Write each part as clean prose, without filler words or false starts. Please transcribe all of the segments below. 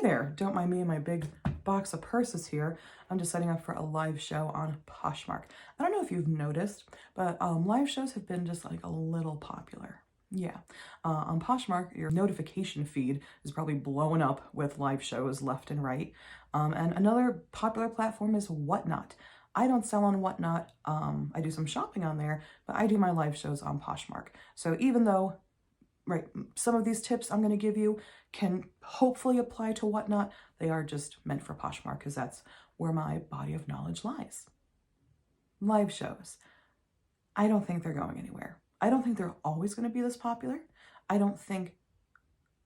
there, don't mind me and my big box of purses here. I'm just setting up for a live show on Poshmark. I don't know if you've noticed, but live shows have been just like a little popular. Yeah, on Poshmark, your notification feed is probably blowing up with live shows left and right. And another popular platform is Whatnot. I don't sell on Whatnot. I do some shopping on there, but I do my live shows on Poshmark. So even though, right, some of these tips I'm going to give you can hopefully apply to Whatnot, they are just meant for Poshmark because that's where my body of knowledge lies. Live shows. I don't think they're going anywhere. I don't think they're always going to be this popular. I don't think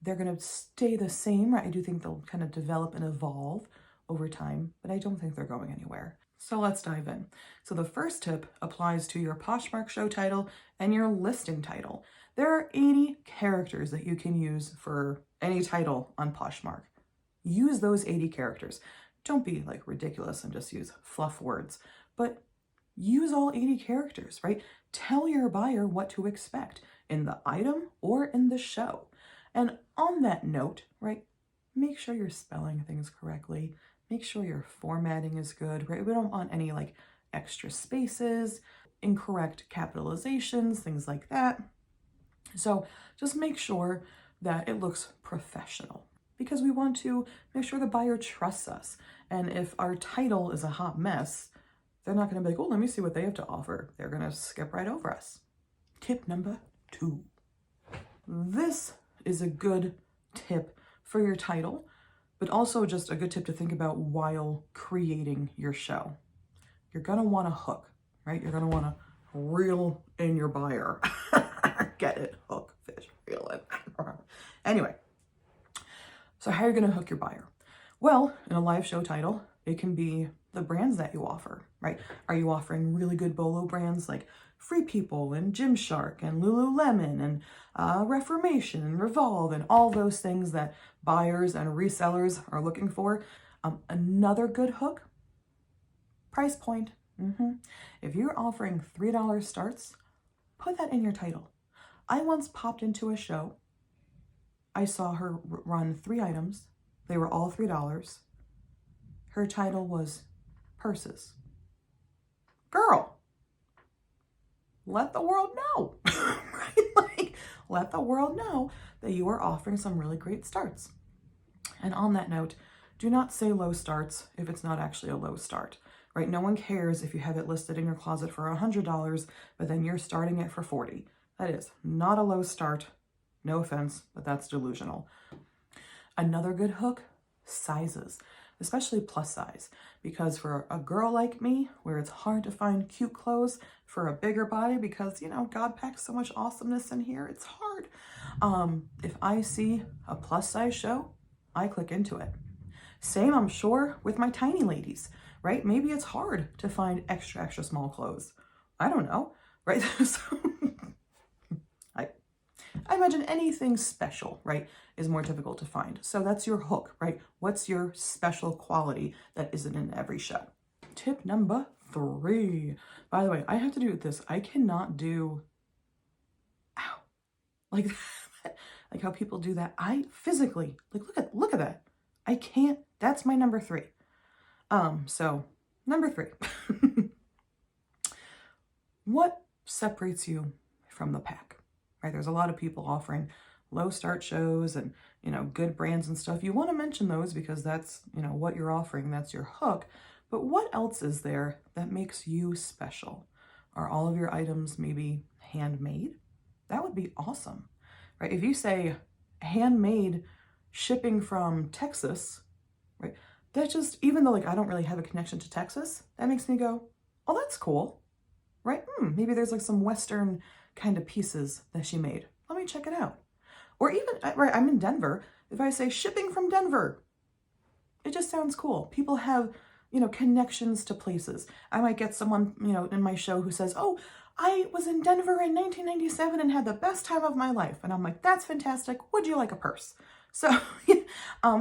they're going to stay the same, right? I do think they'll kind of develop and evolve over time, but I don't think they're going anywhere. So let's dive in. So the first tip applies to your Poshmark show title and your listing title. There are 80 characters that you can use for any title on Poshmark. Use those 80 characters. Don't be like ridiculous and just use fluff words, but use all 80 characters, right? Tell your buyer what to expect in the item or in the show. And on that note, right, make sure you're spelling things correctly. Make sure your formatting is good, right? We don't want any like extra spaces, incorrect capitalizations, things like that. So just make sure that it looks professional because we want to make sure the buyer trusts us. And if our title is a hot mess, they're not going to be like, oh, let me see what they have to offer. They're going to skip right over us. Tip number 2. This is a good tip for your title, but also just a good tip to think about while creating your show. You're going to want a hook, right? You're going to want to reel in your buyer. Get it? Hook, fish, reel in. Anyway, so how are you going to hook your buyer? Well, in a live show title, it can be the brands that you offer, right? Are you offering really good bolo brands like Free People and Gymshark and Lululemon and Reformation and Revolve and all those things that buyers and resellers are looking for? Another good hook, price point. If you're offering $3 starts, put that in your title. I once popped into a show. I saw her run 3 items. They were all $3. Her title was Purses. Girl, let the world know, right? Like, let the world know that you are offering some really great starts. And on that note, do not say low starts if it's not actually a low start, right? No one cares if you have it listed in your closet for $100, but then you're starting it for $40. That is not a low start. No offense, but that's delusional. Another good hook, sizes, especially plus size, because for a girl like me, where it's hard to find cute clothes for a bigger body because, you know, God packs so much awesomeness in here, it's hard. If I see a plus size show, I click into it. Same, I'm sure, with my tiny ladies, right? Maybe it's hard to find extra small clothes. I don't know, right? So I imagine anything special, right, is more difficult to find. So that's your hook, right? What's your special quality that isn't in every show? Tip number 3. By the way, I have to do this. I cannot do, ow, like that, like how people do that. I physically, like, look at that. I can't, that's my number 3. So number 3, what separates you from the pack? Right, there's a lot of people offering low start shows and, you know, good brands and stuff. You want to mention those because that's, you know, what you're offering. That's your hook. But what else is there that makes you special? Are all of your items maybe handmade? That would be awesome, right? If you say handmade shipping from Texas, right? That just, even though like I don't really have a connection to Texas, that makes me go, oh, that's cool, right? Maybe there's like some Western kind of pieces that she made. Let me check it out. Or even, right, I'm in Denver. If I say shipping from Denver, it just sounds cool. People have, you know, connections to places. I might get someone, you know, in my show who says, oh, I was in Denver in 1997 and had the best time of my life. And I'm like, that's fantastic. Would you like a purse? So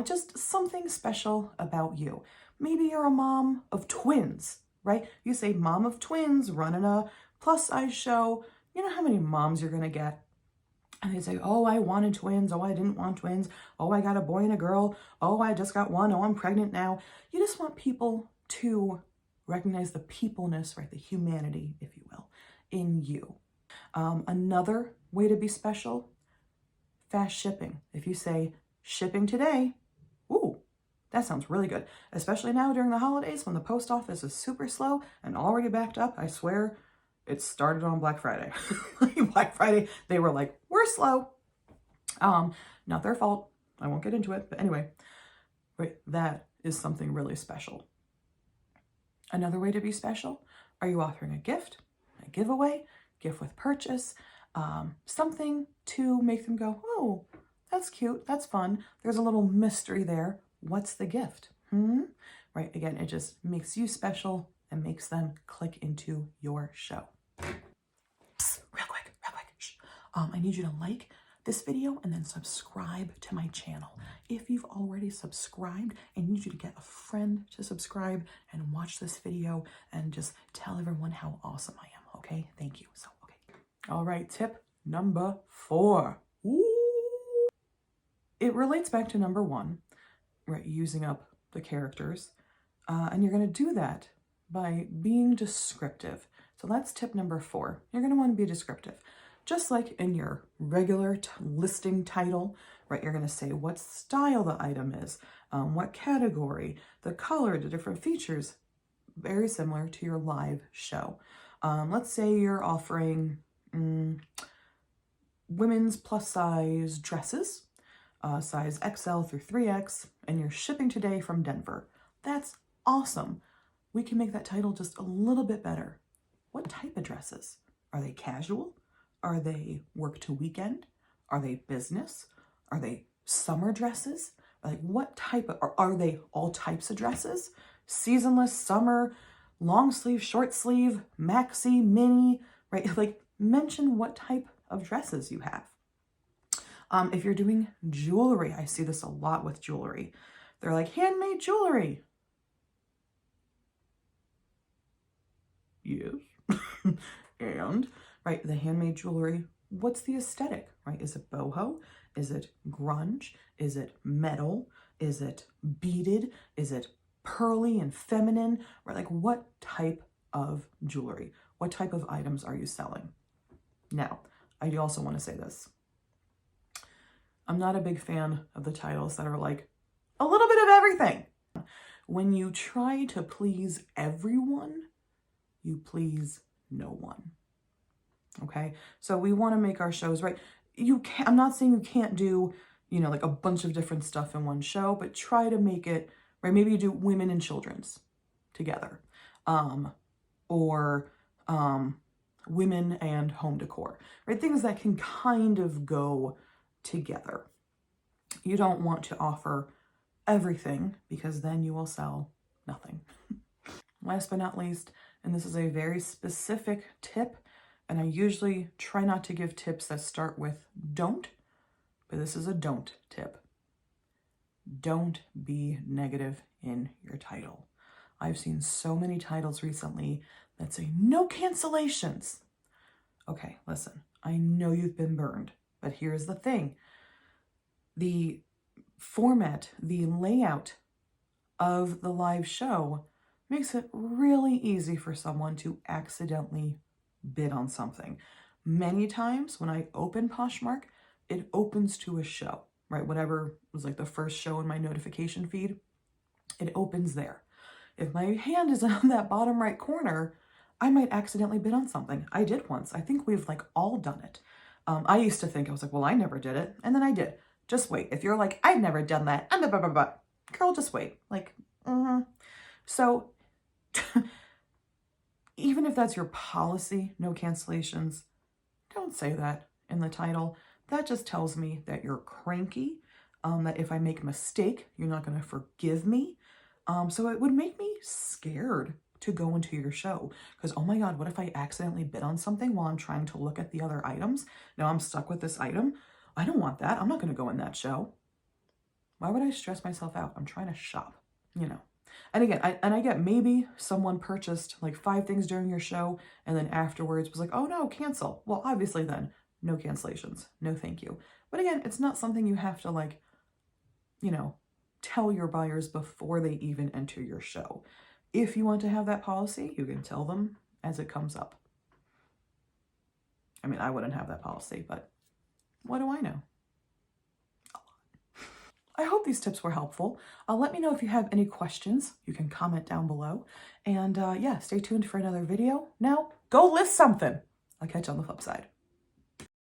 just something special about you. Maybe you're a mom of twins, right? You say mom of twins running a plus size show. You know how many moms you're going to get? And they say, oh, I wanted twins. Oh, I didn't want twins. Oh, I got a boy and a girl. Oh, I just got one. Oh, I'm pregnant now. You just want people to recognize the peopleness, right? The humanity, if you will, in you. Another way to be special, fast shipping. If you say shipping today, ooh, that sounds really good. Especially now during the holidays when the post office is super slow and already backed up. I swear it started on Black Friday. Black Friday, they were like, we're slow. Not their fault. I won't get into it. But anyway, right, that is something really special. Another way to be special, are you offering a gift, a giveaway, gift with purchase, something to make them go, oh, that's cute, that's fun. There's a little mystery there. What's the gift? Right, again, it just makes you special and makes them click into your show. Psst, real quick, shh. I need you to like this video and then subscribe to my channel. If you've already subscribed, I need you to get a friend to subscribe and watch this video and just tell everyone how awesome I am, okay? Thank you. So, okay. All right, tip number 4. Ooh. It relates back to number 1, right? Using up the characters. And you're going to do that by being descriptive. So that's tip number 4. You're going to want to be descriptive. Just like in your regular listing title, right? You're going to say what style the item is, what category, the color, the different features. Very similar to your live show. Let's say you're offering women's plus size dresses, size XL through 3X, and you're shipping today from Denver. That's awesome. We can make that title just a little bit better. What type of dresses? Are they casual? Are they work to weekend? Are they business? Are they summer dresses? Like what type of, are they all types of dresses? Seasonless, summer, long sleeve, short sleeve, maxi, mini, right? Like mention what type of dresses you have. If you're doing jewelry, I see this a lot with jewelry. They're like handmade jewelry. Yes. And right, the handmade jewelry, what's the aesthetic, right? Is it boho? Is it grunge? Is it metal? Is it beaded? Is it pearly and feminine? Right, like what type of jewelry? What type of items are you selling? Now, I do also want to say this. I'm not a big fan of the titles that are like a little bit of everything. When you try to please everyone, you please no one. Okay, so we want to make our shows right. I'm not saying you can't do, like a bunch of different stuff in one show, but try to make it right. Maybe you do women and children's together, or women and home decor, right? Things that can kind of go together. You don't want to offer everything because then you will sell nothing. Last but not least, and this is a very specific tip, and I usually try not to give tips that start with don't, but this is a don't tip. Don't be negative in your title. I've seen so many titles recently that say no cancellations. Okay, listen, I know you've been burned, but here's the thing. The format, the layout of the live show makes it really easy for someone to accidentally bid on something. Many times when I open Poshmark, it opens to a show, right? Whatever was like the first show in my notification feed, it opens there. If my hand is on that bottom right corner, I might accidentally bid on something. I did once. I think we've like all done it. I used to think, I was like, well, I never did it. And then I did. Just wait. If you're like, I've never done that, blah, blah, blah, blah. Girl, just wait. Like, So even if that's your policy, no cancellations, don't say that in the title. That just tells me that you're cranky, that if I make a mistake, you're not going to forgive me. So it would make me scared to go into your show because, oh my God, what if I accidentally bid on something while I'm trying to look at the other items? Now I'm stuck with this item. I don't want that. I'm not going to go in that show. Why would I stress myself out? I'm trying to shop, And again, I get maybe someone purchased like 5 things during your show and then afterwards was like, oh no, cancel. Well, obviously then no cancellations, no thank you. But again, it's not something you have to like, you know, tell your buyers before they even enter your show. If you want to have that policy, you can tell them as it comes up. I mean, I wouldn't have that policy, but what do I know? I hope these tips were helpful. Let me know if you have any questions. You can comment down below. And yeah, stay tuned for another video. Now, go list something. I'll catch you on the flip side.